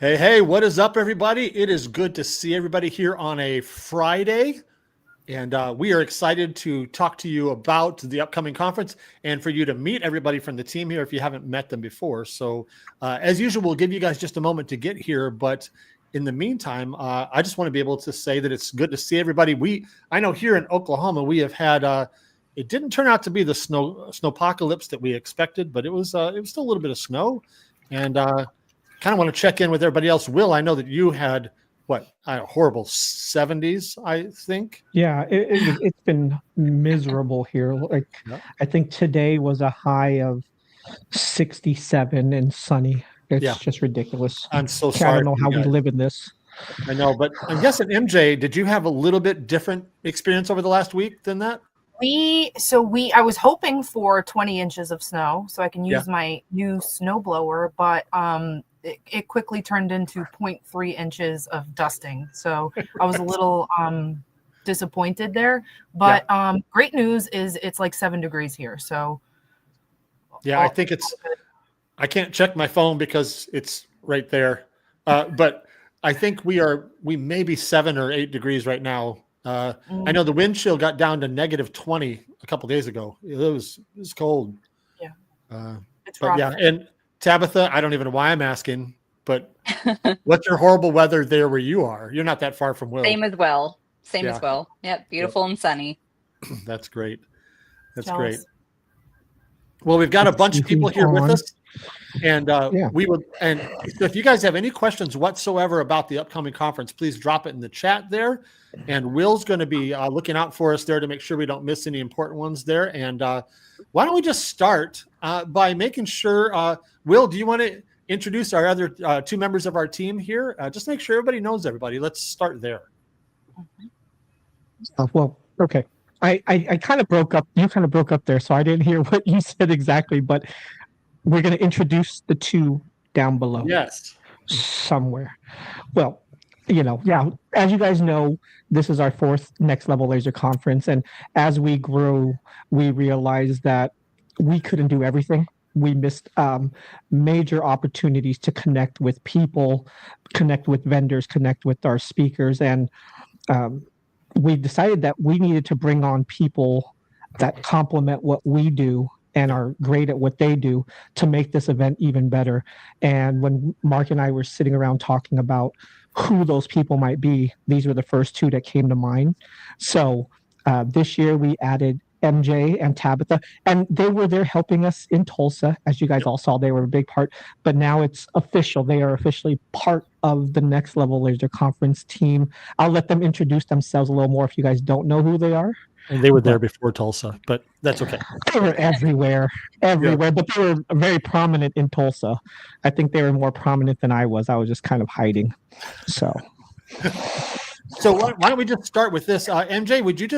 Hey, hey, what is up, everybody? It is good to see everybody here on a Friday. And we are excited to talk to you about the upcoming conference and for you to meet everybody from the team here if you haven't met them before. So, as usual, we'll give you guys just a moment to get here. But in the meantime, I just want to be able to say that it's good to see everybody. I know here in Oklahoma, we have had, it didn't turn out to be the snowpocalypse that we expected, but it was still a little bit of snow. And kind of want to check in with everybody else. Will, I know that you had horrible 70s, I think. Yeah, it's been miserable here. Yeah. I think today was a high of 67 and sunny. Yeah. It's just ridiculous. I'm so I sorry don't know for how you we guys. live in this. I know, but I'm guessing MJ, did you have a little bit different experience over the last week than that? I was hoping for 20 inches of snow so I can use my new snow blower, but it quickly turned into 0.3 inches of dusting. So I was a little disappointed there. But great news is it's like 7 degrees here. So yeah, I think I can't check my phone because it's right there. But I think we may be 7 or 8 degrees right now. I know the wind chill got down to -20 a couple days ago. It was cold. Yeah. It's rough. Yeah. And Tabitha, I don't even know why I'm asking, but what's your horrible weather there where you are? You're not that far from Will. Same as well. Yep. Beautiful and sunny. That's great. That's great. Well, we've got a bunch of people here with us. And and so if you guys have any questions whatsoever about the upcoming conference, please drop it in the chat there. And Will's going to be looking out for us there to make sure we don't miss any important ones there. And why don't we just start by making sure, Will, do you want to introduce our other 2 members of our team here? Just make sure everybody knows everybody. Let's start there. Well, okay. I kind of broke up. You kind of broke up there, so I didn't hear what you said exactly, but we're going to introduce the 2 down below. Yes. Somewhere. Well, as you guys know, this is our 4th Next Level Laser Conference. And as we grew, we realized that we couldn't do everything. We missed major opportunities to connect with people, connect with vendors, connect with our speakers. And we decided that we needed to bring on people that complement what we do and are great at what they do to make this event even better. And when Mark and I were sitting around talking about who those people might be, these were the first 2 that came to mind. So this year we added MJ and Tabitha, and they were there helping us in Tulsa. As you guys all saw, they were a big part, but now it's official. They are officially part of the Next Level Laser Conference team. I'll let them introduce themselves a little more if you guys don't know who they are. And they were there before Tulsa, but that's okay. They were everywhere, but they were very prominent in Tulsa. I think they were more prominent than I was. I was just kind of hiding. So why don't we just start with this? MJ, would you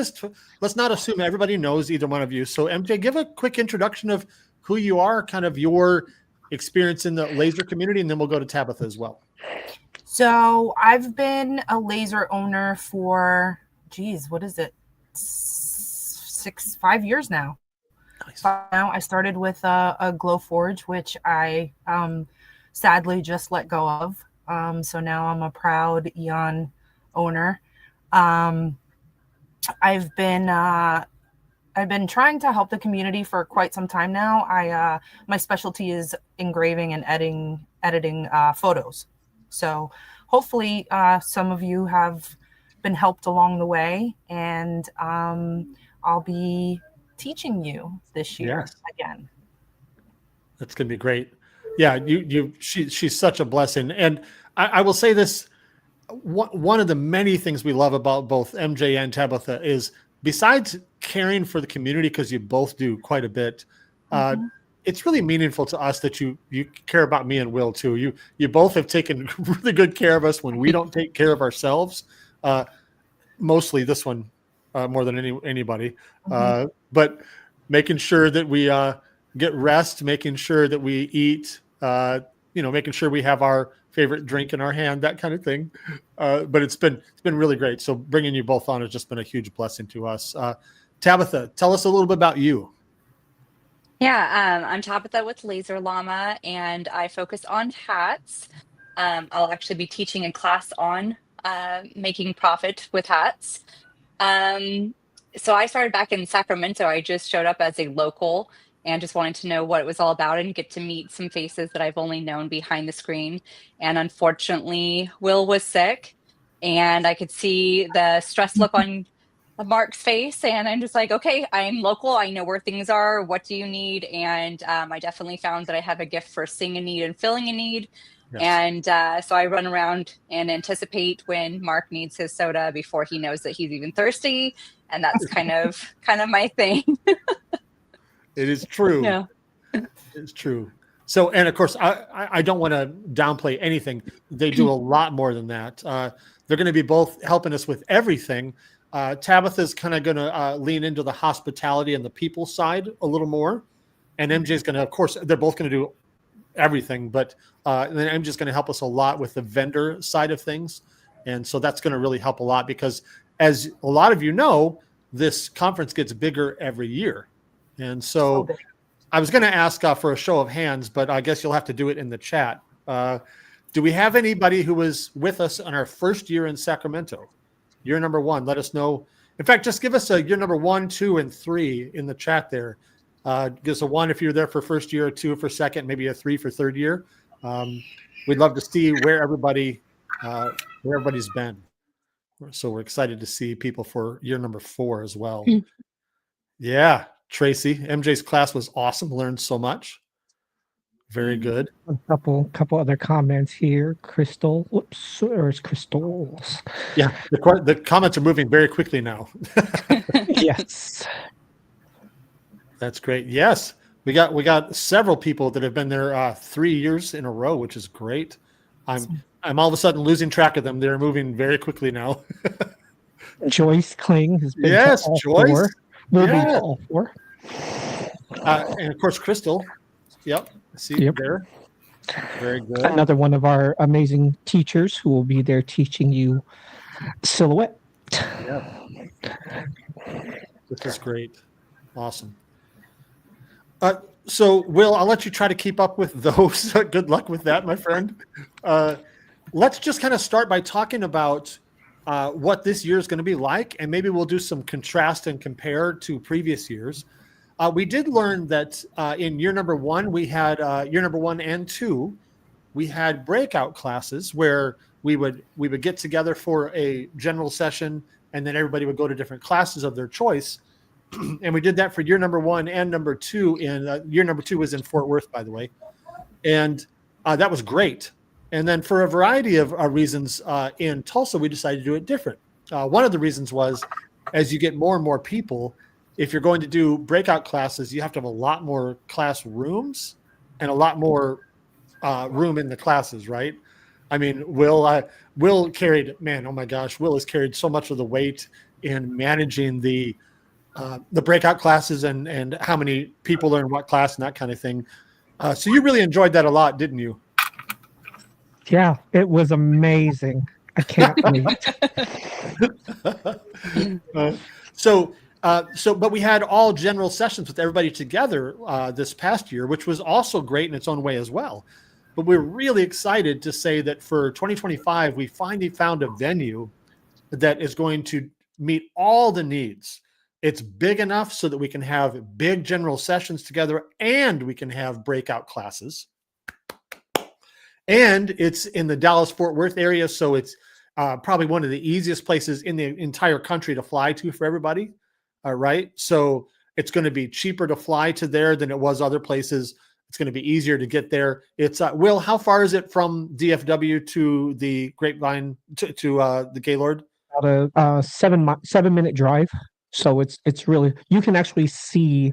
let's not assume everybody knows either one of you. So MJ, give a quick introduction of who you are, kind of your experience in the laser community, and then we'll go to Tabitha as well. So I've been a laser owner for, what is it? 5 years now. Nice. Now I started with a Glowforge, which I sadly just let go of. So now I'm a proud Eon owner. I've been trying to help the community for quite some time now. My specialty is engraving and editing photos. So hopefully some of you have been helped along the way, and I'll be teaching you this year again. That's going to be great. Yeah, she's such a blessing. And I will say this, one of the many things we love about both MJ and Tabitha is, besides caring for the community, because you both do quite a bit, it's really meaningful to us that you care about me and Will too. You both have taken really good care of us when we don't take care of ourselves. Mostly this one more than anybody, but making sure that we get rest, making sure that we eat, making sure we have our favorite drink in our hand, that kind of thing. But it's been really great. So bringing you both on has just been a huge blessing to us. Tabitha, tell us a little bit about you. Yeah, I'm Tabitha with Laser Llama, and I focus on hats. I'll actually be teaching a class on making profit with hats. So I started back in Sacramento. I just showed up as a local and just wanted to know what it was all about and get to meet some faces that I've only known behind the screen. And unfortunately, Will was sick, and I could see the stress look on Mark's face. And I'm just like, okay, I'm local. I know where things are. What do you need? And I definitely found that I have a gift for seeing a need and filling a need. Yes. And so I run around and anticipate when Mark needs his soda before he knows that he's even thirsty. And that's kind of my thing. It is true. Yeah. It's true. So, and of course, I don't want to downplay anything. They do a lot more than that. They're going to be both helping us with everything. Tabitha's kind of going to lean into the hospitality and the people side a little more. And MJ's going to, of course, they're both going to do everything, but and then MJ's going to help us a lot with the vendor side of things. And so that's going to really help a lot because, as a lot of you know, this conference gets bigger every year. And so I was going to ask for a show of hands, but I guess you'll have to do it in the chat. Do we have anybody who was with us on our first year in Sacramento? Year number 1, let us know. In fact, just give us a year number 1, 2, and 3 in the chat there. Give us a 1 if you're there for first year, a 2 for second, maybe a 3 for third year. We'd love to see where everybody's been. So we're excited to see people for year number 4 as well. Yeah, Tracy, MJ's class was awesome. Learned so much. Very good. A couple other comments here. Crystal, whoops, where's Crystals? Yeah, the comments are moving very quickly now. Yes. That's great. Yes, we got several people that have been there 3 years in a row, which is great. I'm all of a sudden losing track of them. They're moving very quickly now. Joyce Kling has been Yes, to all Joyce. 4. Will be Yeah. to all 4. And of course, Crystal. Yep. See you there. Very good. Another one of our amazing teachers who will be there teaching you silhouette. Yeah. This is great. Awesome. So, Will, I'll let you try to keep up with those. Good luck with that, my friend. Let's just kind of start by talking about what this year is going to be like, and maybe we'll do some contrast and compare to previous years. We did learn that in year number 1, we had year number 1 and 2, we had breakout classes where we would get together for a general session, and then everybody would go to different classes of their choice. And we did that for year number 1 and number 2. In year number 2 was in Fort Worth, by the way, and that was great. And then for a variety of reasons in Tulsa, we decided to do it different. One of the reasons was, as you get more and more people, if you're going to do breakout classes, you have to have a lot more class rooms and a lot more room in the classes, right? I mean, Will carried, man, oh my gosh, Will has carried so much of the weight in managing the breakout classes and how many people are in what class and that kind of thing. So you really enjoyed that a lot, didn't you? Yeah, it was amazing. I can't wait. But we had all general sessions with everybody together this past year, which was also great in its own way as well. But we're really excited to say that for 2025, we finally found a venue that is going to meet all the needs. It's big enough so that we can have big general sessions together, and we can have breakout classes. And it's in the Dallas-Fort Worth area, so it's probably one of the easiest places in the entire country to fly to for everybody. Right? So it's going to be cheaper to fly to there than it was other places. It's going to be easier to get there. It's Will, how far is it from DFW to the Grapevine to the Gaylord? About a 7-minute drive. So it's really, you can actually see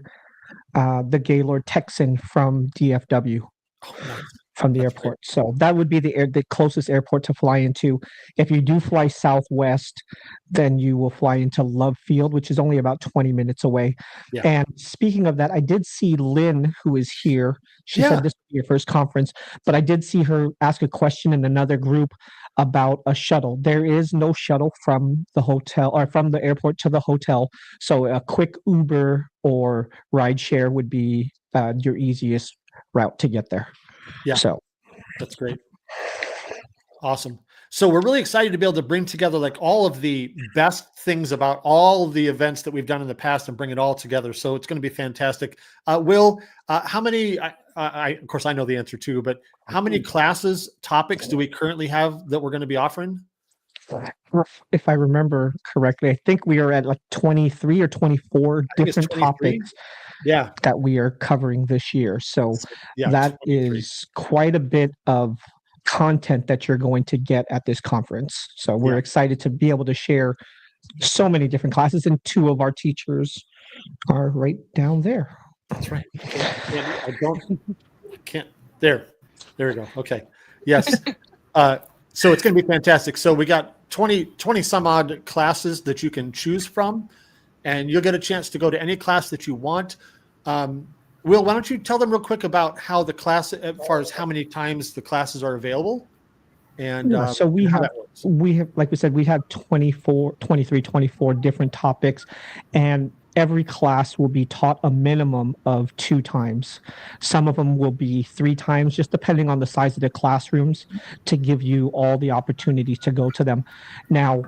the Gaylord Texan from DFW. Oh, nice. From the airport. Great. So that would be the closest airport to fly into. If you do fly Southwest, then you will fly into Love Field, which is only about 20 minutes away. Yeah. And speaking of that, I did see Lynn, who is here. She said this would be your first conference, but I did see her ask a question in another group about a shuttle. There is no shuttle from the hotel or from the airport to the hotel. So a quick Uber or rideshare would be your easiest route to get there. Yeah, so that's great. Awesome. So we're really excited to be able to bring together like all of the best things about all of the events that we've done in the past and bring it all together. So it's going to be fantastic. Will, how many, of course I know the answer too, but how many classes, topics do we currently have that we're going to be offering? If I remember correctly, I think we are at like 23 or 24 think it's different 23. topics Yeah. that we are covering this year. So Yeah. that 23. is quite a bit of content that you're going to get at this conference. So we're Yeah. excited to be able to share so many different classes, and two of our teachers are right down there. That's right. Can't. There we go. Okay. Yes. So it's going to be fantastic. So we got 20 some odd classes that you can choose from, and you'll get a chance to go to any class that you want. Will, why don't you tell them real quick about how the class, as far as how many times the classes are available? And Yeah, so we how have, that works. like we said, we have 24 different topics, and every class will be taught a minimum of 2 times. Some of them will be 3 times, just depending on the size of the classrooms, to give you all the opportunities to go to them. Now,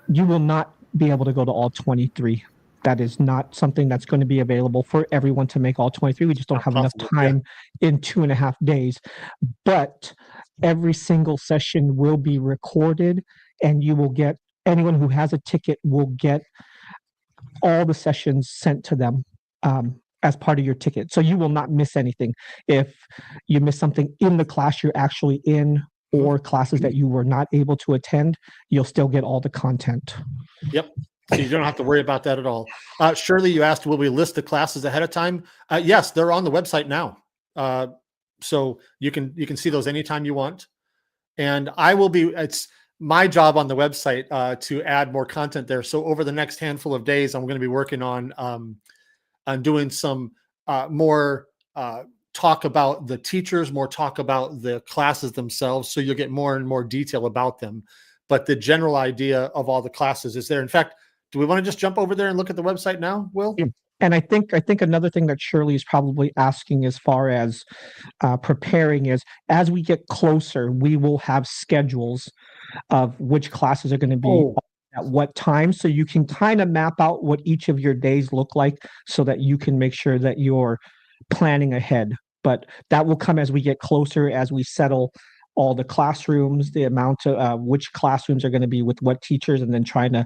you will not be able to go to all 23. That is not something that's going to be available for everyone to make all 23. We just don't Not have enough possible, yeah. time in 2.5 days. But every single session will be recorded, and you will get, anyone who has a ticket will get all the sessions sent to them as part of your ticket. So you will not miss anything. If you miss something in the class you're actually in, or classes that you were not able to attend, you'll still get all the content. Yep. So you don't have to worry about that at all. Shirley, you asked, will we list the classes ahead of time? Yes, they're on the website now. So you can see those anytime you want. And I will be, it's my job on the website to add more content there. So over the next handful of days, I'm going to be working on doing some more talk about the teachers, more talk about the classes themselves. So you'll get more and more detail about them. But the general idea of all the classes is there. In fact, do we want to just jump over there and look at the website now, Will? Yeah. And I think another thing that Shirley is probably asking as far as preparing is, as we get closer, we will have schedules of which classes are going to be at what time. So you can kind of map out what each of your days look like, so that you can make sure that you're planning ahead. But that will come as we get closer, as we settle all the classrooms, the amount of which classrooms are going to be with what teachers, and then trying to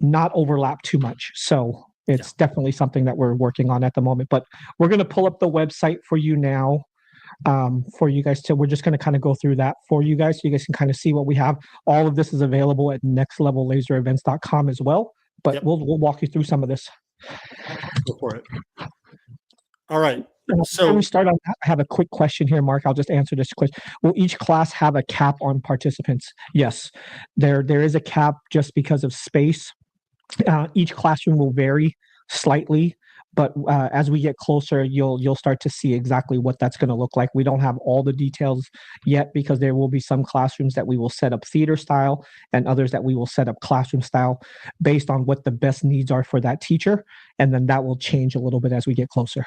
not overlap too much. So it's definitely something that we're working on at the moment. But we're going to pull up the website for you now, for you guys to, we're just going to kind of go through that for you guys, so you guys can kind of see what we have. All of this is available at nextlevellaserevents.com as well. But we'll walk you through some of this. Go for it. All right. So before we start on that, I have a quick question here, Mark. I'll just answer this question. Will each class have a cap on participants? Yes, there is a cap just because of space. Each classroom will vary slightly, but as we get closer, you'll start to see exactly what that's going to look like. We don't have all the details yet, because there will be some classrooms that we will set up theater style, and others that we will set up classroom style, based on what the best needs are for that teacher. And then that will change a little bit as we get closer.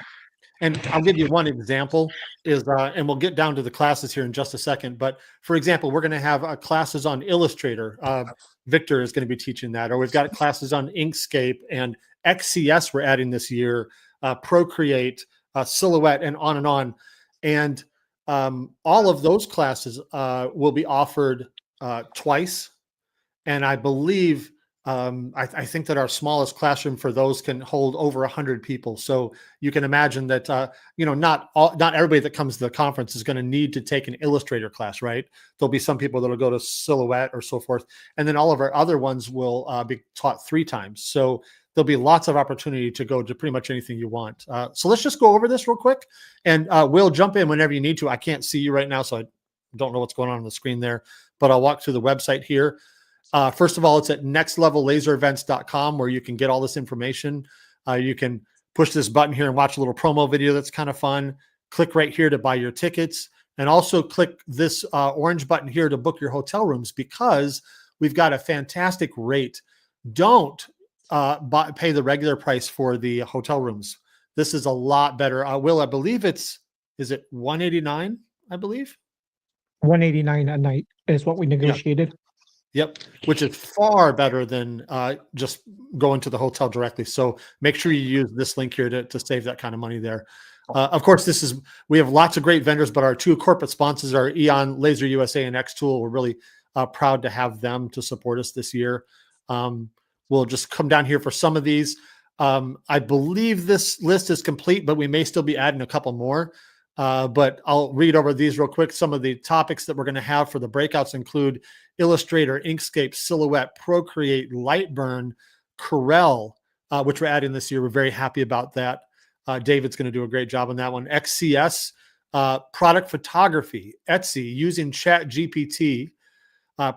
And I'll give you one example is, and we'll get down to the classes here in just a second. But for example, we're going to have classes on Illustrator. Victor is going to be teaching that, or we've got classes on Inkscape and XCS we're adding this year, Procreate, Silhouette, and on and on. And all of those classes will be offered twice. And I believe, I think that our smallest classroom for those can hold over 100 people. So you can imagine that, not everybody that comes to the conference is going to need to take an Illustrator class, right? There'll be some people that'll go to Silhouette or so forth. And then all of our other ones will be taught 3 times. So there'll be lots of opportunity to go to pretty much anything you want. So let's just go over this real quick, and we'll jump in whenever you need to. I can't see you right now, so I don't know what's going on the screen there, but I'll walk through the website here. First of all, it's at nextlevellaserevents.com, where you can get all this information. You can push this button here and watch a little promo video that's kind of fun. Click right here to buy your tickets, and also click this orange button here to book your hotel rooms, because we've got a fantastic rate. Don't pay the regular price for the hotel rooms. This is a lot better. Will, I believe is it $189? I believe. 189 a night is what we negotiated. Yep, which is far better than just going to the hotel directly. So make sure you use this link here to save that kind of money there. Of course, we have lots of great vendors, but our two corporate sponsors are Eon, Laser USA, and Xtool. We're really proud to have them to support us this year. We'll just come down here for some of these. I believe this list is complete, but we may still be adding a couple more. But I'll read over these real quick. Some of the topics that we're going to have for the breakouts include Illustrator, Inkscape, Silhouette, Procreate, Lightburn, Corel, which we're adding this year. We're very happy about that. David's going to do a great job on that one. XCS, product photography, Etsy, using Chat GPT,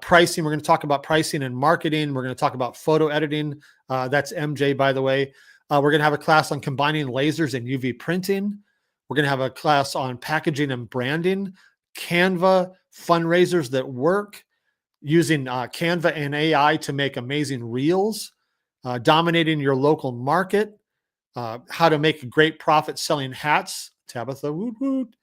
pricing. We're going to talk about pricing and marketing. We're going to talk about photo editing. That's MJ, by the way. We're going to have a class on combining lasers and UV printing. We're going to have a class on packaging and branding, Canva, fundraisers that work, using Canva and AI to make amazing reels, dominating your local market, how to make a great profit selling hats. Tabitha, woot woot.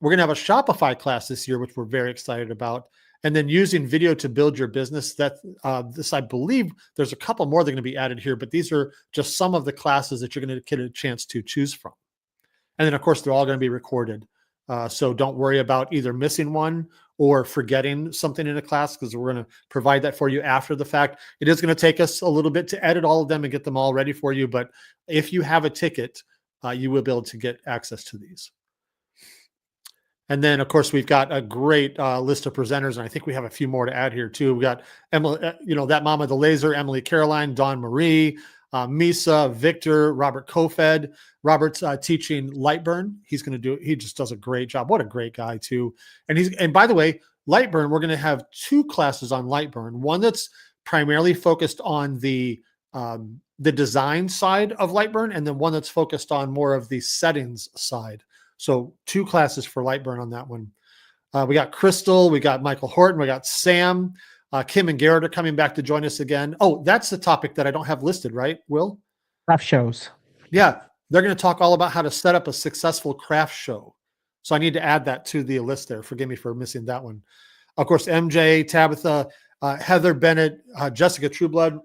We're going to have a Shopify class this year, which we're very excited about. And then using video to build your business. I believe there's a couple more that are going to be added here, but these are just some of the classes that you're going to get a chance to choose from. And then, of course, they're all going to be recorded. So don't worry about either missing one or forgetting something in a class, because we're going to provide that for you after the fact. It is going to take us a little bit to edit all of them and get them all ready for you. But if you have a ticket, you will be able to get access to these. And then, of course, we've got a great list of presenters, and I think we have a few more to add here too. We got Emily, that Mama the Laser, Emily Caroline, Dawn Marie, Misa, Victor, Robert Kofed. Robert's teaching Lightburn. He just does a great job. What a great guy too. And by the way, Lightburn, we're going to have two classes on Lightburn. One that's primarily focused on the design side of Lightburn, and then one that's focused on more of the settings side. So two classes for Lightburn on that one. We got Crystal, we got Michael Horton, we got Sam, Kim and Garrett are coming back to join us again. Oh, that's the topic that I don't have listed, right, Will? Craft shows. Yeah, they're going to talk all about how to set up a successful craft show. So I need to add that to the list there. Forgive me for missing that one. Of course, MJ, Tabitha, Heather Bennett, Jessica Trueblood,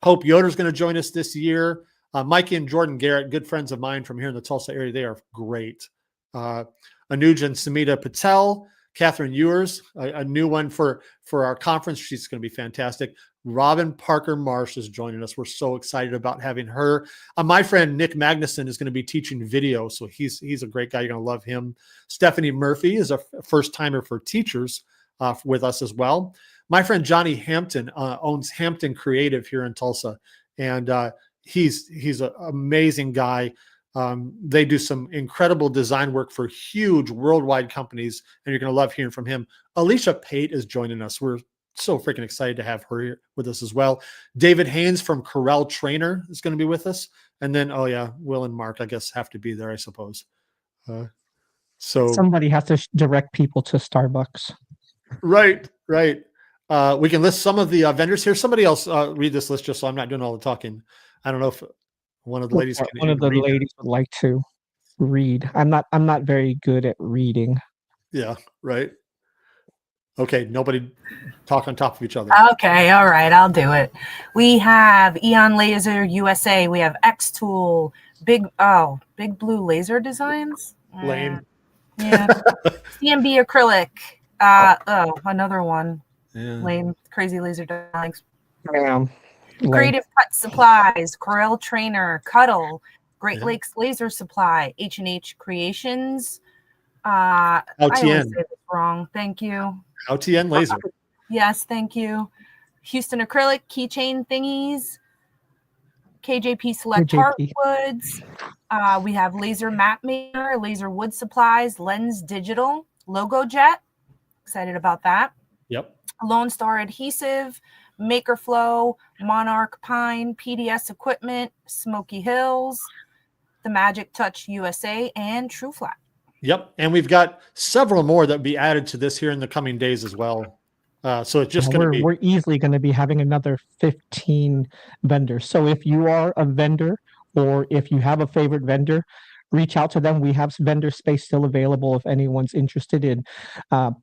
Hope Yoder's going to join us this year. Mikey and Jordan Garrett, good friends of mine from here in the Tulsa area. They are great. Anuj and Samita Patel, Catherine Ewers, a new one for our conference. She's going to be fantastic. Robin Parker Marsh is joining us. We're so excited about having her. My friend Nick Magnuson is going to be teaching video, so he's a great guy. You're going to love him. Stephanie Murphy is a first timer for teachers with us as well. My friend Johnny Hampton owns Hampton Creative here in Tulsa, and he's an amazing guy. They do some incredible design work for huge worldwide companies, and you're going to love hearing from him. Alicia Pate is joining us. We're so freaking excited to have her here with us as well. David Haynes from Corel Trainer is going to be with us. And then, Will and Mark, I guess, have to be there, I suppose. So somebody has to direct people to Starbucks. Right. We can list some of the vendors here. Somebody else read this list just so I'm not doing all the talking. I don't know if one of the ladies ladies would like to read. I'm not very good at reading. Yeah, right. Okay, nobody talk on top of each other. Okay, all right, I'll do it. We have Eon Laser USA. We have Xtool, Big Blue Laser Designs. Lame. Yeah. CMB Acrylic. Another one. Yeah. Lame. Crazy Laser Designs. Yeah. Creative Cut Supplies, Corel Trainer, Cuddle, Great Lakes Laser Supply, H&H Creations. I always say this wrong. Thank you. LTN Laser. Yes, thank you. Houston Acrylic, Keychain Thingies, KJP Select Hardwoods. We have Laser Map Maker, Laser Wood Supplies, Lens Digital, LogoJet. Excited about that. Yep. Lone Star Adhesive, Makerflow, Monarch Pine, PDS Equipment, Smoky Hills, The Magic Touch USA, and TrueFlat. Yep. And we've got several more that will be added to this here in the coming days as well. So it's just going to be... We're easily going to be having another 15 vendors. So if you are a vendor or if you have a favorite vendor, reach out to them. We have vendor space still available if anyone's interested in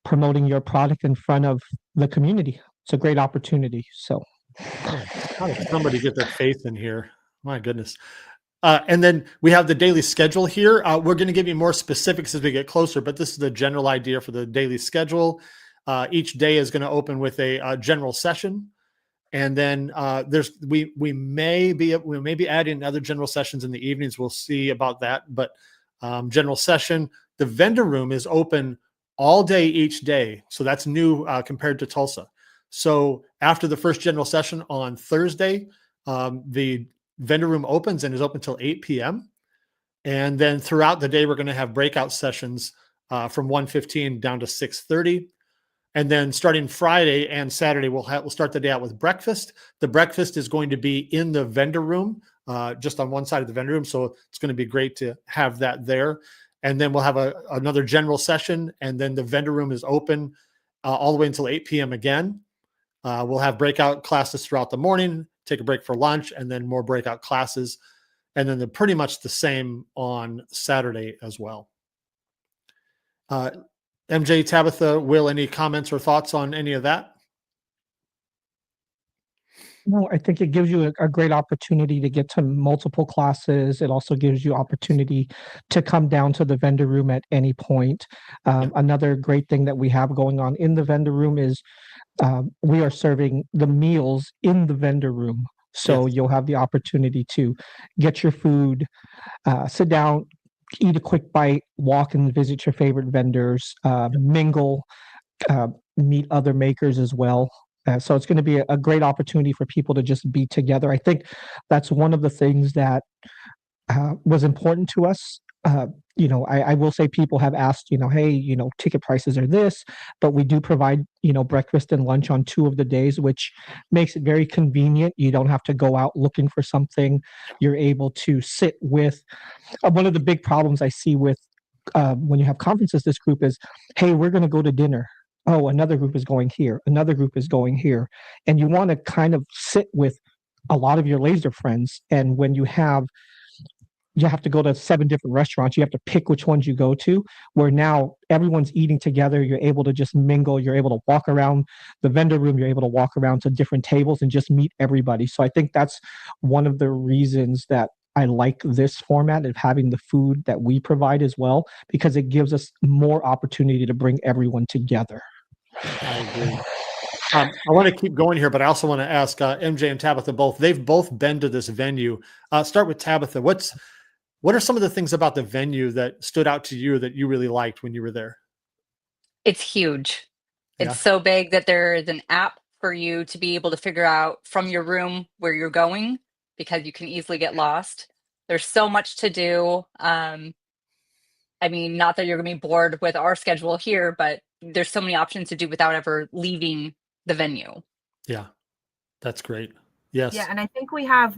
promoting your product in front of the community. It's a great opportunity. So, How did somebody get their faith in here? My goodness. And then we have the daily schedule here. We're going to give you more specifics as we get closer, but this is the general idea for the daily schedule. Each day is going to open with a general session. And then we may be adding other general sessions in the evenings. We'll see about that. But general session, the vendor room is open all day each day. So that's new compared to Tulsa. So after the first general session on Thursday, the vendor room opens and is open till 8 p.m. And then throughout the day, we're going to have breakout sessions from 1:15 down to 6:30. And then starting Friday and Saturday, we'll start the day out with breakfast. The breakfast is going to be in the vendor room, just on one side of the vendor room. So it's going to be great to have that there. And then we'll have another general session. And then the vendor room is open all the way until 8 p.m. again. We'll have breakout classes throughout the morning, take a break for lunch, and then more breakout classes. And then they're pretty much the same on Saturday as well. MJ, Tabitha, Will, any comments or thoughts on any of that? no, I think it gives you a great opportunity to get to multiple classes. It also gives you opportunity to come down to the vendor room at any point. Another great thing that we have going on in the vendor room is we are serving the meals in the vendor room. So Yes. you'll have the opportunity to get your food, sit down, eat a quick bite, walk and visit your favorite vendors, mingle, meet other makers as well. So it's going to be a great opportunity for people to just be together. I think that's one of the things that was important to us. I will say people have asked, hey, ticket prices are this, but we do provide, breakfast and lunch on 2 of the days, which makes it very convenient. You don't have to go out looking for something. You're able to sit with. One of the big problems I see with when you have conferences, this group is, hey, we're going to go to dinner. Oh, another group is going here. Another group is going here. And you want to kind of sit with a lot of your laser friends. And when you have to go to 7 different restaurants. You have to pick which ones you go to, where now everyone's eating together. You're able to just mingle. You're able to walk around the vendor room. You're able to walk around to different tables and just meet everybody. So I think that's one of the reasons that I like this format of having the food that we provide as well, because it gives us more opportunity to bring everyone together. I agree. I want to keep going here, but I also want to ask MJ and Tabitha both. They've both been to this venue. Start with Tabitha. What are some of the things about the venue that stood out to you that you really liked when you were there? It's huge. Yeah. It's so big that there is an app for you to be able to figure out from your room where you're going, because you can easily get lost. There's so much to do. Not that you're going to be bored with our schedule here, but there's so many options to do without ever leaving the venue. Yeah, that's great. Yes. Yeah, and I think we have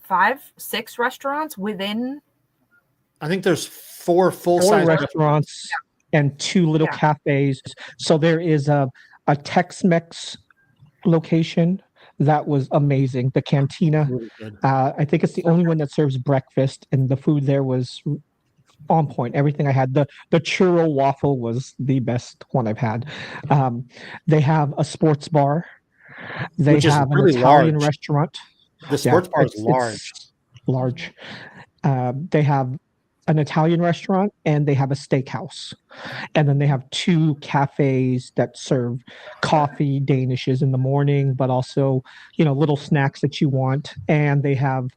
5, 6 restaurants within. I think there's 4 full-size restaurants and 2 little cafes. So there is a Tex-Mex location that was amazing. The Cantina. Really good. I think it's the only one that serves breakfast, and the food there was on point. Everything I had. The churro waffle was the best one I've had. They have a sports bar. They Which is have an really Italian large. restaurant. The sports bar is it's large. large. They have an Italian restaurant and they have a steakhouse. And then they have 2 cafes that serve coffee, Danishes in the morning, but also, little snacks that you want. And they have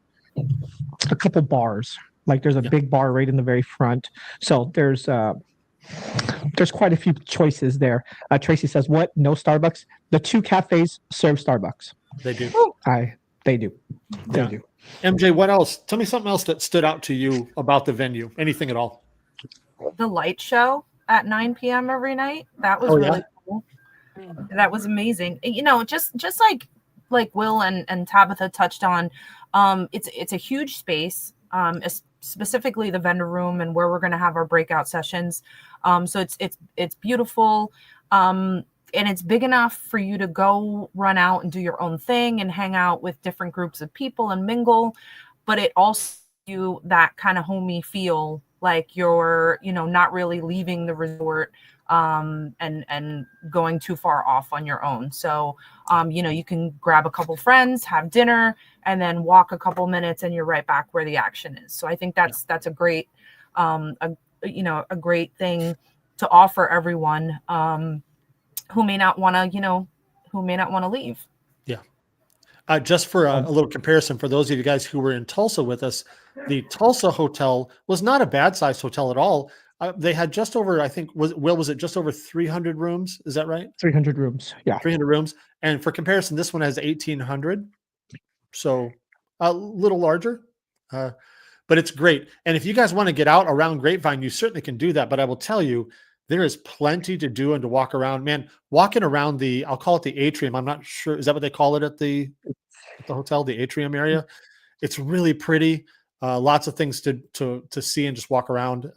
a couple bars. Like there's a big bar right in the very front. So there's quite a few choices there. Tracy says, what? No Starbucks? The 2 cafes serve Starbucks. They do. They do. They Yeah. do. MJ, what else? Tell me something else that stood out to you about the venue. Anything at all? The light show at 9 p.m. every night. That was really cool. That was amazing. Just like Will and Tabitha touched on, it's a huge space, specifically the vendor room and where we're going to have our breakout sessions. So it's beautiful. And it's big enough for you to go run out and do your own thing and hang out with different groups of people and mingle. But it also you that kind of homey feel, like you're, not really leaving the resort and going too far off on your own. So, you can grab a couple friends, have dinner, and then walk a couple minutes and you're right back where the action is. So I think that's a great, a great thing to offer everyone who may not want to leave. Yeah. Just for a little comparison, for those of you guys who were in Tulsa with us, the Tulsa hotel was not a bad sized hotel at all. They had just over, I think, was it just over 300 rooms? Is that right? 300 rooms. Yeah. 300 rooms. And for comparison, this one has 1,800. So a little larger, but it's great. And if you guys want to get out around Grapevine, you certainly can do that. But I will tell you, there is plenty to do and to walk around. Man, walking around I'll call it the atrium. I'm not sure. Is that what they call it at the hotel, the atrium area? It's really pretty. Lots of things to see and just walk around.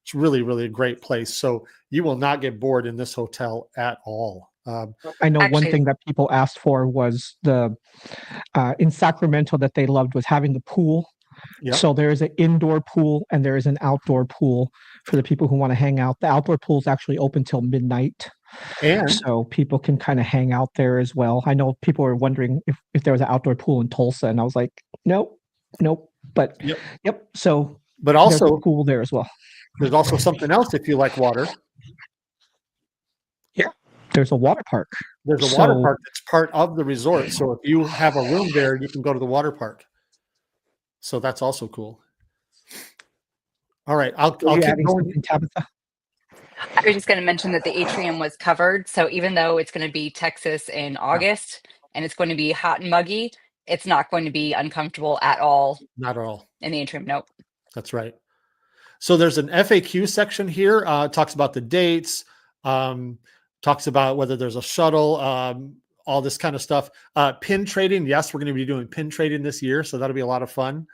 It's really, really a great place. So you will not get bored in this hotel at all. I know one Actually- thing that people asked for was in Sacramento that they loved was having the pool. Yep. So there is an indoor pool and there is an outdoor pool for the people who want to hang out. The outdoor pool is actually open till midnight. And So people can kind of hang out there as well. I know people were wondering if there was an outdoor pool in Tulsa, and I was like, nope. But Yep. So but there's a also pool there as well. there's also something else if you like water. There's a water park. There's a water So- park that's part of the resort. So if you have a room there, you can go to the water park. So that's also cool. All right, I'll Were you keep adding going. something, Tabitha? I was just going to mention that the atrium was covered. So even though it's going to be Texas in August and it's going to be hot and muggy, it's not going to be uncomfortable at all Not at all. in the atrium. Nope. That's right. So there's an FAQ section here. Talks about the dates. Talks about whether there's a shuttle. All this kind of stuff. Pin trading. Yes, we're going to be doing pin trading this year, so that'll be a lot of fun.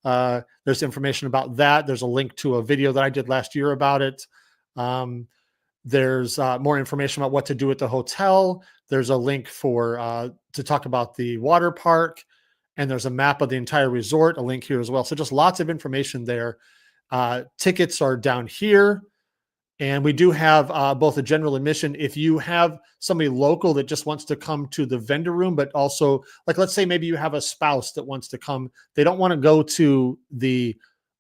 There's information about that. There's a link to a video that I did last year about it. There's more information about what to do at the hotel. There's a link to talk about the water park, and there's a map of the entire resort, a link here as well. So just lots of information there. Tickets are down here. And we do have both a general admission. If you have somebody local that just wants to come to the vendor room, but also, like, let's say maybe you have a spouse that wants to come. They don't want to go to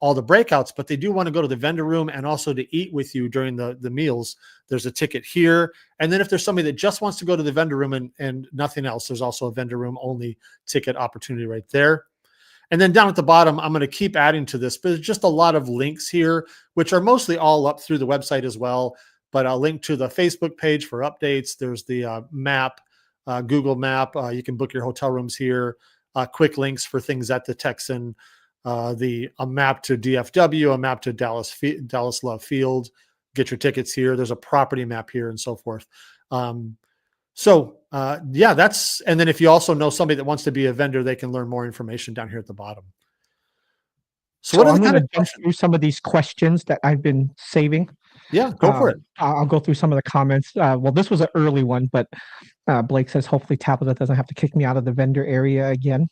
all the breakouts, but they do want to go to the vendor room and also to eat with you during the meals. There's a ticket here. And then if there's somebody that just wants to go to the vendor room and nothing else, there's also a vendor room only ticket opportunity right there. And then down at the bottom, I'm going to keep adding to this, but there's just a lot of links here, which are mostly all up through the website as well. But I'll link to the Facebook page for updates. There's the map, Google Map. You can book your hotel rooms here. Quick links for things at the Texan, a map to DFW, a map to Dallas Love Field. Get your tickets here. There's a property map here and so forth. That's, and then if you also know somebody that wants to be a vendor, they can learn more information down here at the bottom. So what are I'm the going kind to of jump questions? through some of these questions that I've been saving. Yeah, go for it. I'll go through some of the comments. Well, this was an early one, but Blake says, hopefully Tabitha doesn't have to kick me out of the vendor area again.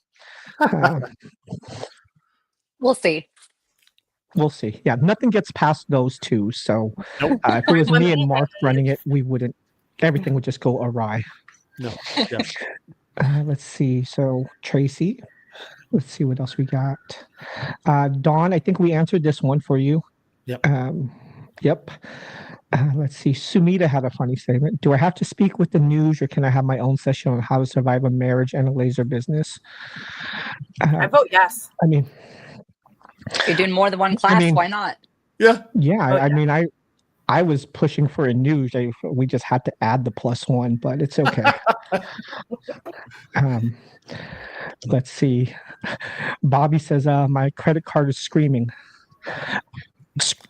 We'll see. We'll see. Yeah, nothing gets past those two. So Nope. if it was me and Mark running it, everything would just go awry. No. Yeah. Let's see. So Tracy, let's see what else we got. Dawn, I think we answered this one for you. Yep. Yep. Let's see. Sumita had a funny statement. Do I have to speak with the news, or can I have my own session on how to survive a marriage and a laser business? I vote yes. I mean, If you're doing more than one class, mean- why not? Yeah. yeah. Oh, I yeah. mean, I was pushing for a news. We just had to add the +1, but it's okay. Let's see. Bobby says, my credit card is screaming.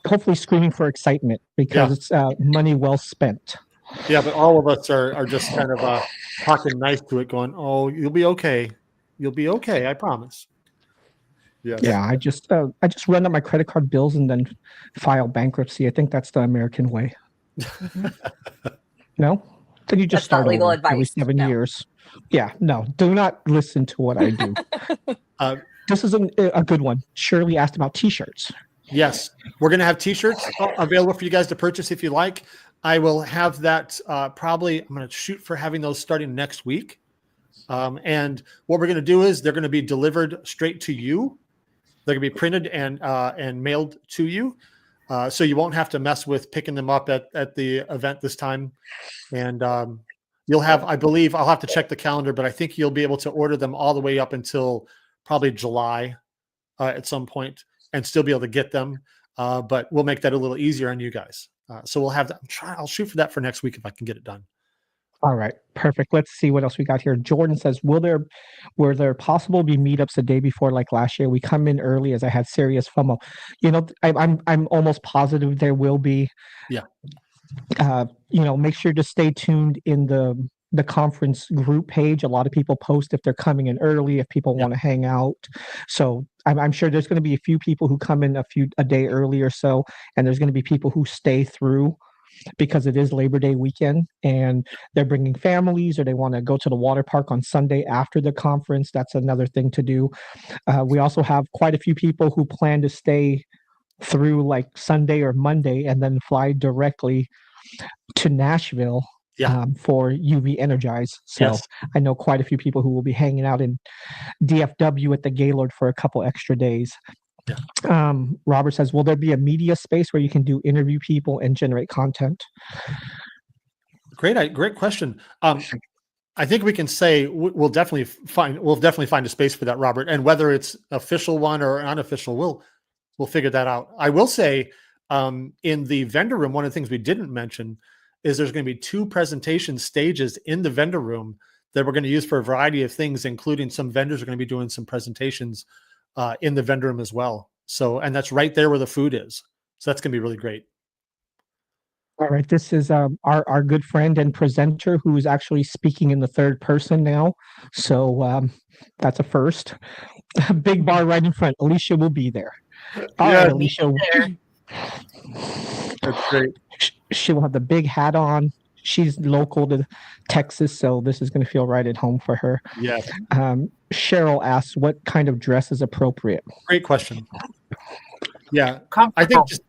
Hopefully screaming for excitement because it's money well spent. Yeah, but all of us are just kind of talking nice to it, going, "Oh, you'll be okay. You'll be okay. I promise." Yes. Yeah, I just run up my credit card bills and then file bankruptcy. I think that's the American way. No? Then you just That's not start legal over every advice, 7 no. years. Yeah, no, do not listen to what I do. this is a good one. Shirley asked about T-shirts. Yes, we're going to have T-shirts available for you guys to purchase if you like. I will have that probably. I'm going to shoot for having those starting next week. And what we're going to do is they're going to be delivered straight to you. They're going to be printed and mailed to you, so you won't have to mess with picking them up at the event this time. And you'll have, I believe, I'll have to check the calendar, but I think you'll be able to order them all the way up until probably July at some point, and still be able to get them. But we'll make that a little easier on you guys. So we'll have that. I'll shoot for that for next week if I can get it done. All right, perfect. Let's see what else we got here. Jordan says, will there possible be meetups the day before like last year? We come in early as I had serious FOMO. I'm almost positive there will be. Yeah. Make sure to stay tuned in the conference group page. A lot of people post if they're coming in early, if people want to hang out. So I'm sure there's going to be a few people who come in a day early or so, and there's going to be people who stay through because it is Labor Day weekend and they're bringing families, or they want to go to the water park on Sunday after the conference. That's another thing to do. We also have quite a few people who plan to stay through like Sunday or Monday and then fly directly to Nashville for UV Energize. So I know quite a few people who will be hanging out in DFW at the Gaylord for a couple extra days. Yeah. Robert says, will there be a media space where you can do interview people and generate content? Great question. I think we can say we'll definitely find a space for that, Robert. And whether it's official one or unofficial, we'll figure that out. I will say, in the vendor room, one of the things we didn't mention is there's going to be 2 presentation stages in the vendor room that we're going to use for a variety of things, including some vendors are going to be doing some presentations in the vendor room as well. So, and that's right there where the food is. So that's going to be really great. All right. This is our good friend and presenter who is actually speaking in the third person now. So that's a first. Big bar right in front. Alicia will be there. All right, Alicia. That's great. She will have the big hat on. She's local to Texas, so this is going to feel right at home for her. Yeah. Cheryl asks, what kind of dress is appropriate? Great question. Yeah, I think just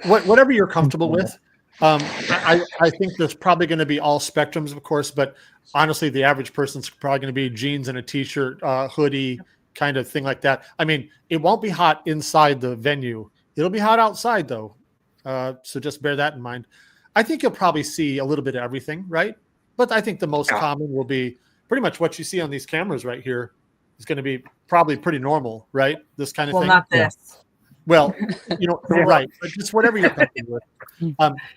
whatever you're comfortable with. I think there's probably going to be all spectrums, of course, but honestly, the average person's probably going to be jeans and a t-shirt, hoodie, kind of thing like that. I mean, it won't be hot inside the venue. It'll be hot outside, though. So just bear that in mind. I think you'll probably see a little bit of everything, right? But I think the most common will be pretty much what you see on these cameras right here is going to be probably pretty normal, right? This kind of thing. Well, not this. Yeah. Well, right. But just whatever you're comfortable with.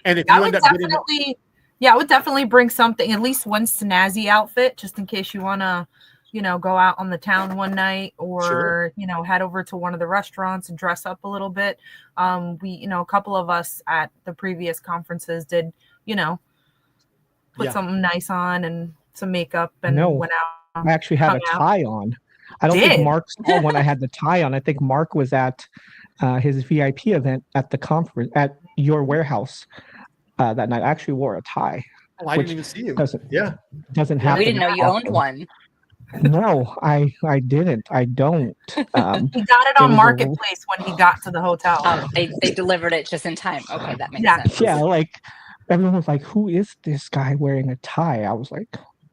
And if you end up getting... Yeah, I would definitely bring something, at least one snazzy outfit, just in case you want to, go out on the town one night or, head over to one of the restaurants and dress up a little bit. A couple of us at the previous conferences did, put something nice on and some makeup and went out. I actually had a tie on. I don't think Mark saw when I had the tie on. I think Mark was at his VIP event at the conference at your warehouse that night. I actually wore a tie. Oh, I didn't even see you. Doesn't happen. We didn't know you owned one. No, I didn't. I don't. He got it on Marketplace when he got to the hotel. Oh, they delivered it just in time. Okay, that makes sense. Yeah, like everyone was like, "Who is this guy wearing a tie?" I was like,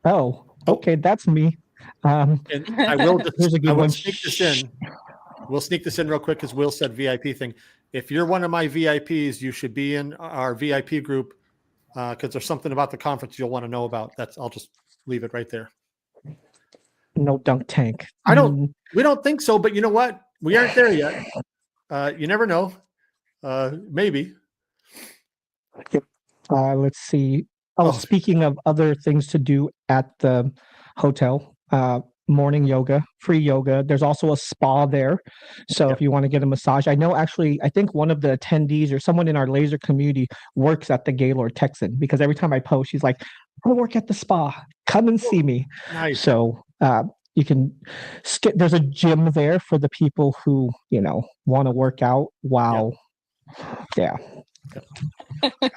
"Oh, okay, that's me." And I will. Here's a good one. Sneak this in. We'll sneak this in real quick because Will said VIP thing. If you're one of my VIPs, you should be in our VIP group because there's something about the conference you'll want to know about. I'll just leave it right there. No dunk tank. We don't think so, but you know what? We aren't there yet. You never know. Maybe. Let's see. Speaking of other things to do at the hotel, morning yoga, free yoga. There's also a spa there. So if you want to get a massage, I think one of the attendees or someone in our laser community works at the Gaylord Texan, because every time I post, she's like, I work at the spa. Come and see me. Nice. So you can skip. There's a gym there for the people who, want to work out. Wow. Yeah.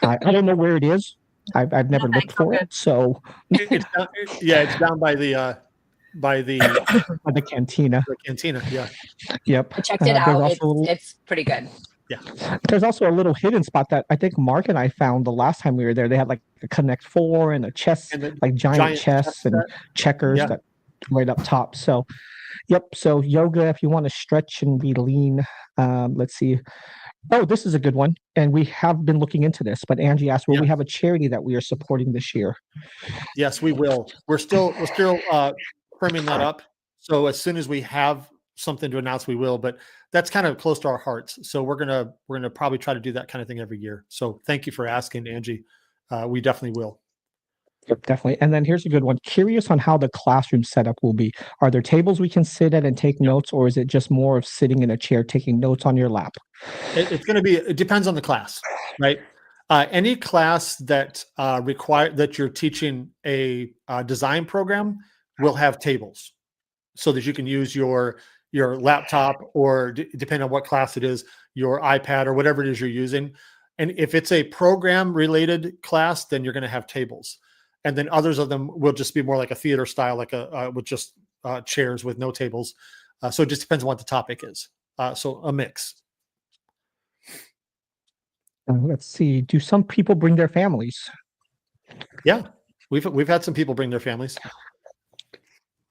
I don't know where it is. I've never looked for it. So it's down by the by the, At the cantina. the cantina. Yeah. Yep. I checked it There's out. also It's pretty good. there's also a little hidden spot that I think Mark and I found the last time we were there. They had like a Connect Four and a chess, And the like giant chess chess and set. checkers Yeah. that right up top. So, yep. So yoga, if you want to stretch and be lean, let's see. Oh, this is a good one, and we have been looking into this. But Angie asked, "Will Yeah. we have a charity that we are supporting this year?" Yes, we will. We're still firming that up. So as soon as we have something to announce, we will. But that's kind of close to our hearts. So we're gonna probably try to do that kind of thing every year. So thank you for asking, Angie. We definitely will. Yep, definitely. And then here's a good one. Curious on how the classroom setup will be. Are there tables we can sit at and take notes, or is it just more of sitting in a chair taking notes on your lap? It's going to be. It depends on the class, right? Any class that require that you're teaching a design program will have tables, so that you can use your laptop or depending on what class it is, your iPad or whatever it is you're using. And if it's a program related class, then you're going to have tables. And then others of them will just be more like a theater style, like with just chairs with no tables. So it just depends on what the topic is. So a mix. Let's see. Do some people bring their families? Yeah, we've had some people bring their families.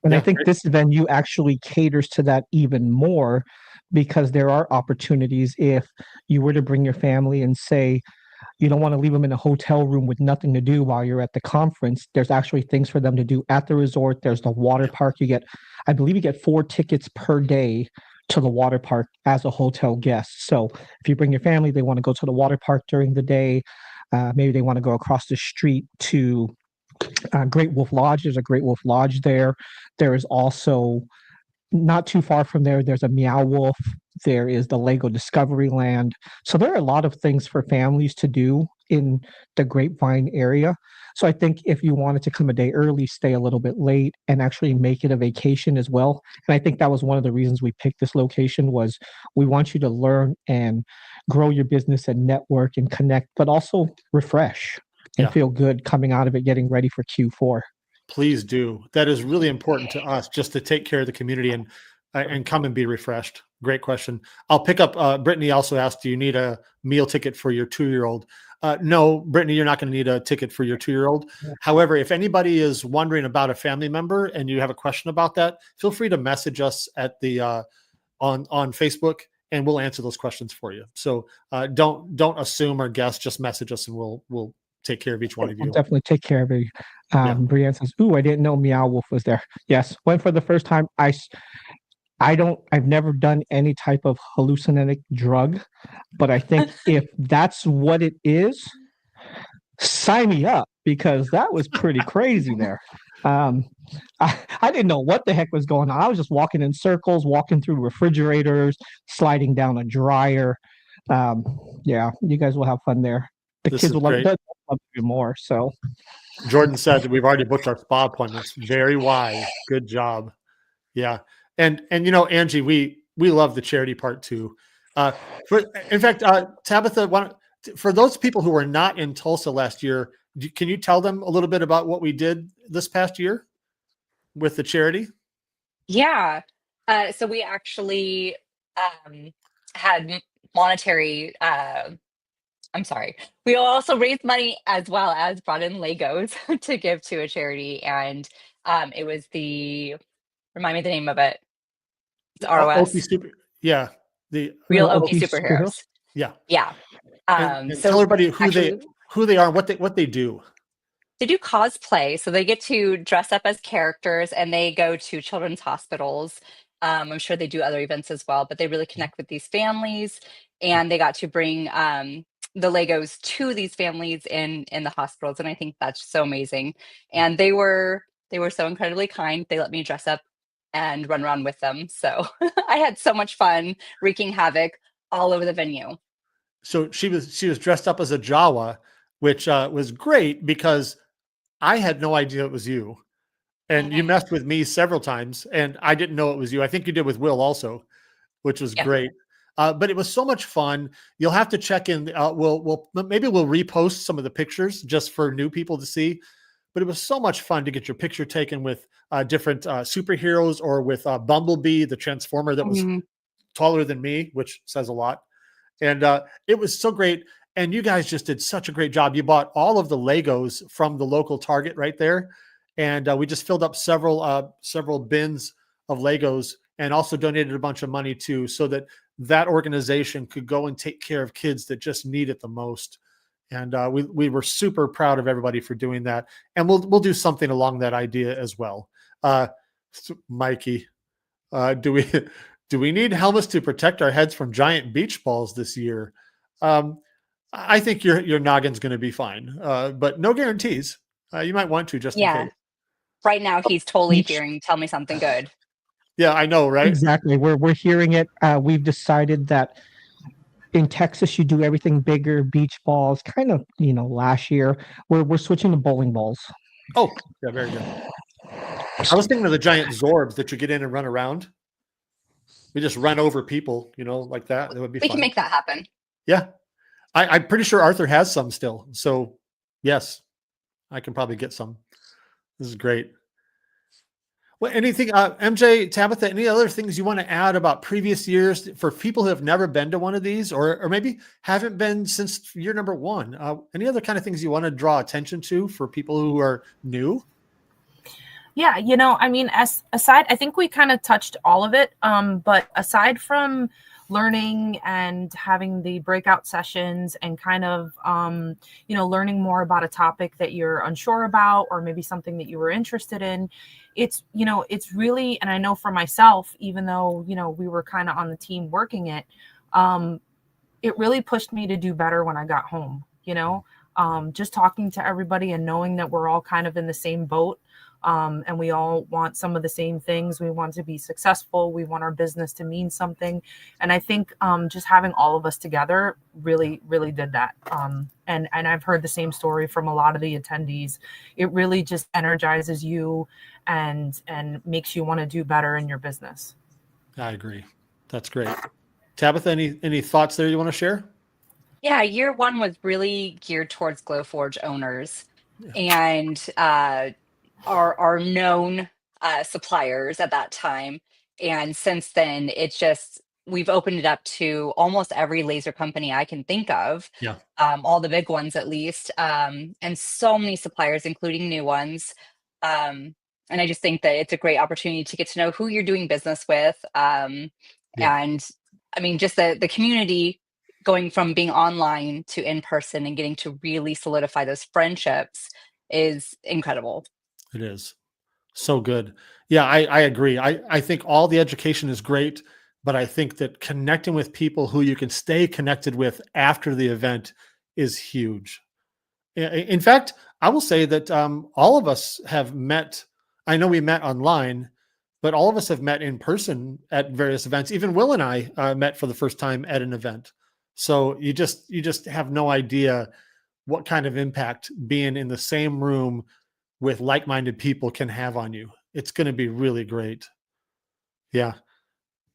And I Yeah, think great. this venue actually caters to that even more because there are opportunities if you were to bring your family and say you don't want to leave them in a hotel room with nothing to do while you're at the conference. There's actually things for them to do at the resort. There's the water park. I believe you get 4 tickets per day to the water park as a hotel guest. So if you bring your family, they want to go to the water park during the day. Maybe they want to go across the street to Great Wolf Lodge. There's a Great Wolf Lodge there. There is also not too far from there, there's a Meow Wolf. There is the Lego Discovery Land. So there are a lot of things for families to do in the Grapevine area. So I think if you wanted to come a day early, stay a little bit late, and actually make it a vacation as well. And I think that was one of the reasons we picked this location was we want you to learn and grow your business and network and connect, but also refresh and Yeah. feel good coming out of it, getting ready for Q4. Please do. That is really important to us, just to take care of the community and come and be refreshed. Great question. I'll pick up. Brittany also asked, do you need a meal ticket for your 2-year-old? No, Brittany, you're not going to need a ticket for your 2-year-old. However, if anybody is wondering about a family member and you have a question about that, feel free to message us at the on Facebook, and we'll answer those questions for you. So don't assume or guess. Just message us, and we'll take care of each one of I'll you. definitely take care of it. Yeah. Brienne says, "Ooh, I didn't know Meow Wolf was there." Yes, went for the first time. I've never done any type of hallucinogenic drug, but I think if that's what it is, sign me up because that was pretty crazy there. I didn't know what the heck was going on. I was just walking in circles, walking through refrigerators, sliding down a dryer. Yeah, you guys will have fun there. The This kids is will love great. it even more. So Jordan said that we've already booked our spa appointments. Very wise. Good job. Yeah. And Angie, we love the charity part too. In fact, Tabitha, for those people who were not in Tulsa last year, can you tell them a little bit about what we did this past year with the charity? Yeah. So we actually had monetary. I'm sorry. We also raised money as well as brought in Legos to give to a charity, and it was remind me the name of it. It's ROS, Oki Super. Yeah. The Real Oki Okie Superheroes? Superheroes. yeah. Yeah. And So tell everybody who actually, they are and what they do. they do cosplay, so they get to dress up as characters and they go to children's hospitals. I'm sure they do other events as well, but they really connect with these families, and they got to bring the Legos to these families in the hospitals, and I think that's so amazing. And they were so incredibly kind. They let me dress up and run around with them, so I had so much fun wreaking havoc all over the venue. So she was dressed up as a Jawa, which was great because I had no idea it was you. And you messed with me several times, and I didn't know it was you. I think you did with Will also, which was Yeah. great. But it was so much fun. You'll have to check in. Maybe we'll repost some of the pictures just for new people to see. but it was so much fun to get your picture taken with different superheroes, or with Bumblebee, the Transformer that was Mhm. taller than me, which says a lot. And it was so great. And you guys just did such a great job. You bought all of the Legos from the local Target right there, and we just filled up several bins of Legos, and also donated a bunch of money too, so that that organization could go and take care of kids that just need it the most. And we were super proud of everybody for doing that. And we'll do something along that idea as well. Mikey, do we do we need helmets to protect our heads from giant beach balls this year? I think your noggin's going to be fine, but no guarantees. You might want to, just in Yeah. case. Right now, he's totally Each- fearing. Tell me something good. Yeah, I know, right? Exactly. We're hearing it. We've decided that in Texas you do everything bigger, beach balls, kind of, last year. We're switching to bowling balls. Oh, yeah, very good. I was thinking of the giant Zorbs that you get in and run around. We just run over people, like that. That would be We fun. can make that happen. Yeah. I'm pretty sure Arthur has some still. So yes, I can probably get some. This is great. Well, anything, MJ, Tabitha, any other things you want to add about previous years for people who have never been to one of these, or maybe haven't been since year number one? Any other kind of things you want to draw attention to for people who are new? Yeah, I mean, as aside, I think we kind of touched all of it. But aside from learning and having the breakout sessions and kind of, learning more about a topic that you're unsure about, or maybe something that you were interested in, it's really, and I know for myself, even though, we were kind of on the team working it, it really pushed me to do better when I got home, just talking to everybody and knowing that we're all kind of in the same boat. And we all want some of the same things. We want to be successful. We want our business to mean something. And I think just having all of us together really, really did that. And I've heard the same story from a lot of the attendees. It really just energizes you and makes you want to do better in your business. I agree. That's great. Tabitha, any thoughts there you want to share? Yeah, year one was really geared towards Glowforge owners and our known suppliers at that time. And since then, we've opened it up to almost every laser company I can think of, Yeah. all the big ones at least, and so many suppliers, including new ones. And I just think that it's a great opportunity to get to know who you're doing business with. And I mean, just the community going from being online to in person and getting to really solidify those friendships is incredible. It is. So good. Yeah, I agree. I think all the education is great, but I think that connecting with people who you can stay connected with after the event is huge. In fact, I will say that all of us have met. I know we met online, but all of us have met in person at various events. Even Will and I met for the first time at an event. So you just have no idea what kind of impact being in the same room with like-minded people can have on you. It's going to be really great. Yeah.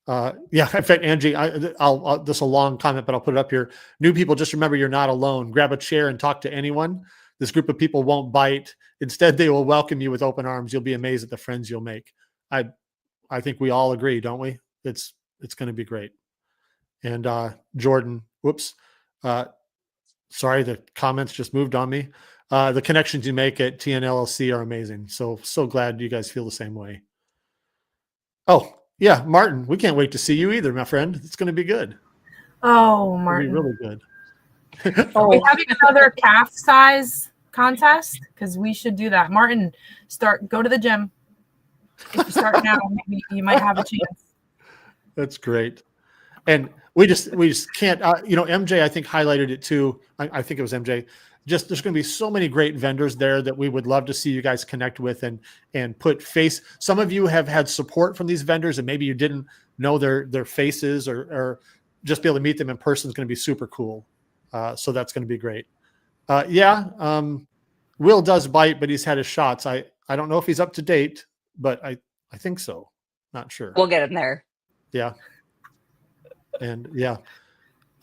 In fact, Angie, I'll this is a long comment, but I'll put it up here. New people, just remember you're not alone. Grab a chair and talk to anyone. This group of people won't bite. Instead, they will welcome you with open arms. You'll be amazed at the friends you'll make. I think we all agree, don't we? It's going to be great. And Jordan, whoops. Sorry, the comments just moved on me. The connections you make at TNLLC are amazing. So glad you guys feel the same way. Oh, yeah, Martin, we can't wait to see you either, my friend. It's going to be good. Oh, It'll be Martin. really good. Are we having another calf size contest? Because we should do that. Martin, go to the gym. If you start now, maybe you might have a chance. That's great. And we just can't, MJ, I think highlighted it too. I think it was MJ. Just there's going to be so many great vendors there that we would love to see you guys connect with and put face. Some of you have had support from these vendors and maybe you didn't know their faces or just be able to meet them in person is going to be super cool. So that's going to be great. Will does bite, but he's had his shots. I don't know if he's up to date, but I think so. Not sure. We'll get him there. Yeah. And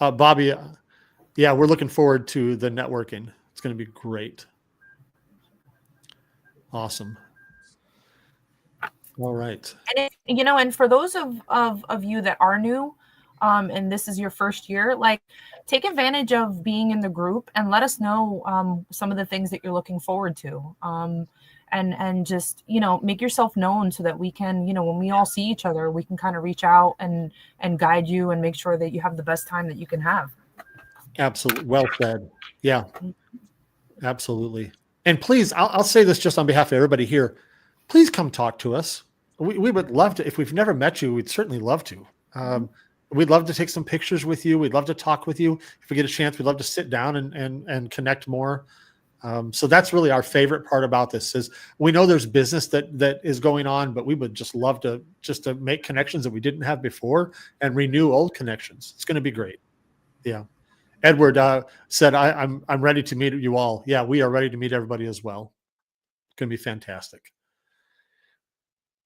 Bobby, we're looking forward to the networking. It's going to be great. Awesome. All right. And and for those of you that are new, and this is your first year, like, take advantage of being in the group and let us know some of the things that you're looking forward to. And just, make yourself known so that we can, when we all see each other, we can kind of reach out and guide you and make sure that you have the best time that you can have. Absolutely. Well said. Yeah, absolutely. And please, I'll say this just on behalf of everybody here. Please come talk to us. We would love to. If we've never met you, we'd certainly love to. We'd love to take some pictures with you. We'd love to talk with you. If we get a chance, we'd love to sit down and connect more. So that's really our favorite part about this is we know there's business that is going on, but we would just love to make connections that we didn't have before and renew old connections. It's going to be great. Yeah. Edward said, I'm ready to meet you all. Yeah, we are ready to meet everybody as well. It's going to be fantastic.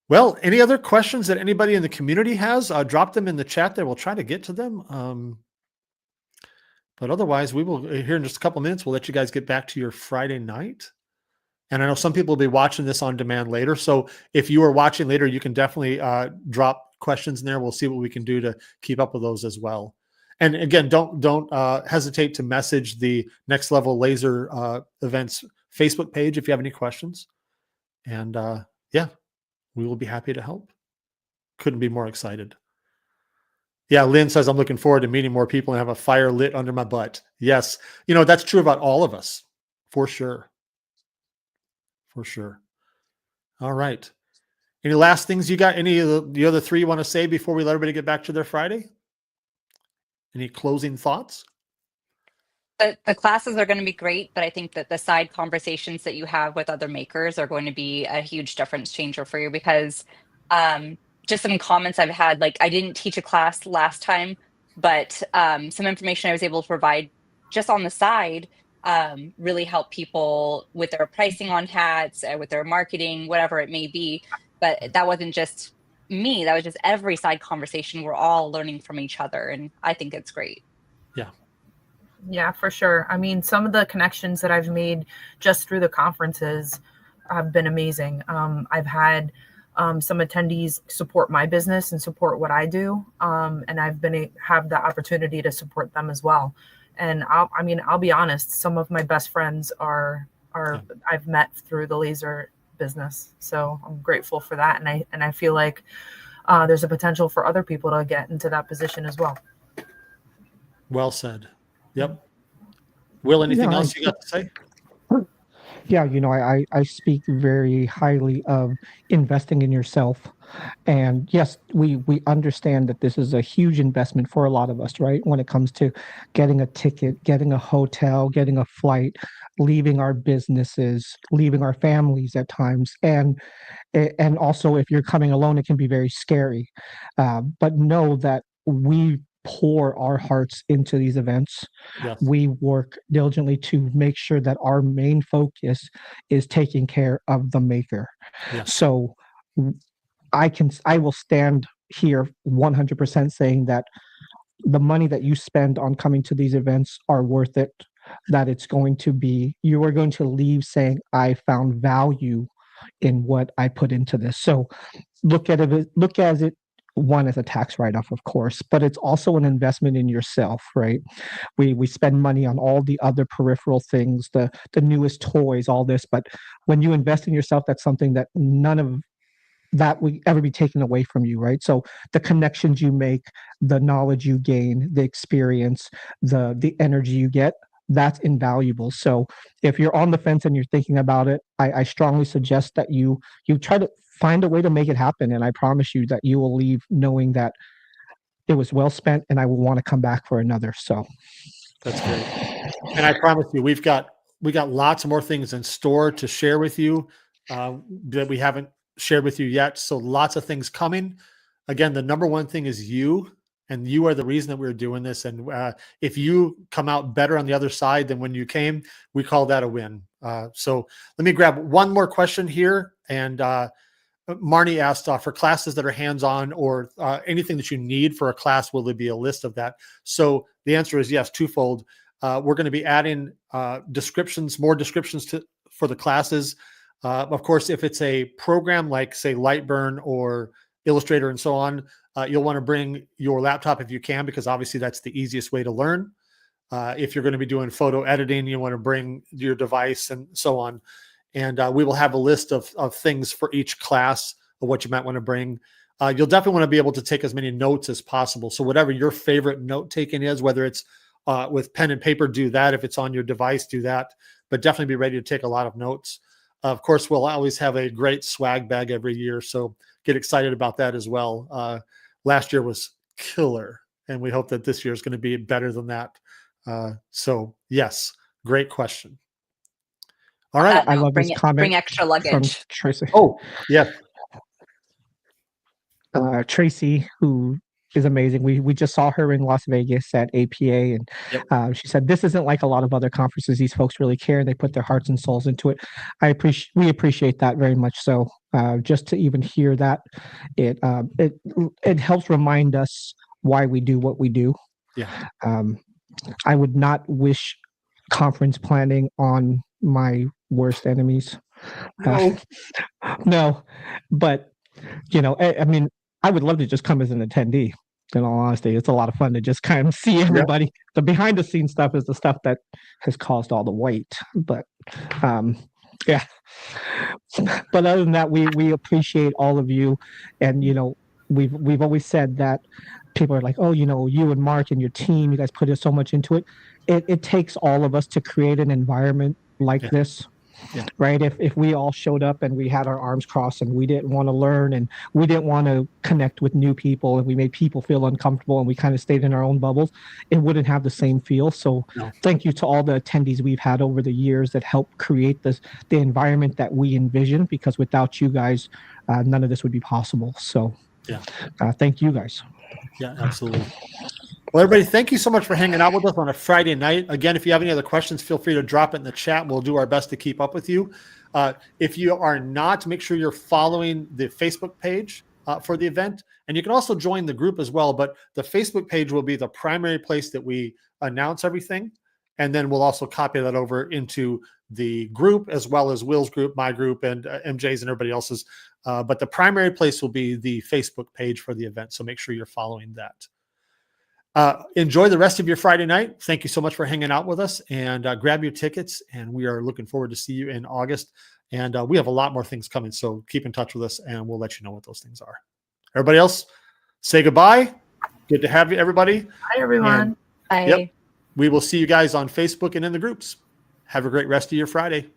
Well, any other questions that anybody in the community has, drop them in the chat there. We'll try to get to them. But otherwise, we will, here in just a couple of minutes, we'll let you guys get back to your Friday night. And I know some people will be watching this on demand later. So if you are watching later, you can definitely drop questions in there. We'll see what we can do to keep up with those as well. And again, don't hesitate to message the Next Level Laser Events Facebook page if you have any questions. And yeah, we will be happy to help. Couldn't be more excited. Yeah, Lynn says, I'm looking forward to meeting more people and have a fire lit under my butt. Yes, that's true about all of us, for sure. For sure. All right. Any last things you got? Any of the other three you want to say before we let everybody get back to their Friday? Any closing thoughts? The classes are going to be great, but I think that the side conversations that you have with other makers are going to be a huge difference changer for you because just some comments I've had, like I didn't teach a class last time, but some information I was able to provide just on the side really help people with their pricing on hats, with their marketing, whatever it may be. But that wasn't just me, that was just every side conversation. We're all learning from each other, and I think it's great. Yeah, for sure. I mean, some of the connections that I've made just through the conferences have been amazing. I've had some attendees support my business and support what I do. And I've have the opportunity to support them as well. And I'll be honest, some of my best friends are I've met through the laser business. So I'm grateful for that. And I feel like there's a potential for other people to get into that position as well. Well said. Yep. Will, anything else you got to say? Yeah, I speak very highly of investing in yourself. And yes, we understand that this is a huge investment for a lot of us, right? When it comes to getting a ticket, getting a hotel, getting a flight, leaving our businesses, leaving our families at times. And also if you're coming alone, it can be very scary. But know that we pour our hearts into these events. Yes. We work diligently to make sure that our main focus is taking care of the maker. Yes. So I will stand here 100% saying that the money that you spend on coming to these events are worth it, that you are going to leave saying, I found value in what I put into this. So look at it, one as a tax write-off, of course, but it's also an investment in yourself, right? We spend money on all the other peripheral things, the newest toys, all this, but when you invest in yourself, that's something that none of that will ever be taken away from you, right? So the connections you make, the knowledge you gain, the experience, the energy you get, that's invaluable. So if you're on the fence and you're thinking about it, I strongly suggest that you try to find a way to make it happen. And I promise you that you will leave knowing that it was well spent and I will want to come back for another. So that's great. And I promise you, we got lots more things in store to share with you that we haven't shared with you yet. So lots of things coming. Again, the number one thing is you, and you are the reason that we're doing this. And if you come out better on the other side than when you came, we call that a win. So let me grab one more question here. And Marnie asked for classes that are hands-on or anything that you need for a class, will there be a list of that? So the answer is yes, twofold. We're going to be adding more descriptions for the classes. Of course, if it's a program like, say, Lightburn or Illustrator and so on, you'll want to bring your laptop if you can, because obviously that's the easiest way to learn. If you're going to be doing photo editing, you want to bring your device and so on. And we will have a list of things for each class of what you might want to bring. You'll definitely want to be able to take as many notes as possible. So whatever your favorite note taking is, whether it's with pen and paper, do that. If it's on your device, do that. But definitely be ready to take a lot of notes. Of course, we'll always have a great swag bag every year, so get excited about that as well. Last year was killer, and we hope that this year is going to be better than that. So yes, great question. All right. I love this comment Bring extra from luggage. Tracy. Oh, yeah. Tracy, who is amazing. We just saw her in Las Vegas at APA, and Yep. she said this isn't like a lot of other conferences. These folks really care, and they put their hearts and souls into it. We appreciate that very much. So just to even hear that, it helps remind us why we do what we do. Yeah. I would not wish conference planning on my worst enemies. No. No, but I mean, I would love to just come as an attendee. In all honesty, it's a lot of fun to just kind of see everybody. Yep. The behind the scenes stuff is the stuff that has caused all the weight. But yeah. But other than that, we appreciate all of you, and we've always said that people are like, oh, you and Mark and your team, you guys put so much into it. It takes all of us to create an environment like this. Yeah. Right. If we all showed up and we had our arms crossed and we didn't want to learn and we didn't want to connect with new people and we made people feel uncomfortable and we kind of stayed in our own bubbles, it wouldn't have the same feel. So Thank you to all the attendees we've had over the years that helped create the environment that we envision, because without you guys, none of this would be possible. So thank you guys. Yeah, absolutely. Well, everybody, thank you so much for hanging out with us on a Friday night. Again, if you have any other questions, feel free to drop it in the chat. We'll do our best to keep up with you. If you are not, make sure you're following the Facebook page for the event. And you can also join the group as well. But the Facebook page will be the primary place that we announce everything. And then we'll also copy that over into the group, as well as Will's group, my group, and MJ's and everybody else's. But the primary place will be the Facebook page for the event. So make sure you're following that. Enjoy the rest of your Friday night. Thank you so much for hanging out with us, and grab your tickets. And we are looking forward to see you in August. And we have a lot more things coming. So keep in touch with us and we'll let you know what those things are. Everybody else, say goodbye. Good to have you, everybody. Bye, everyone. Bye. Yep. We will see you guys on Facebook and in the groups. Have a great rest of your Friday.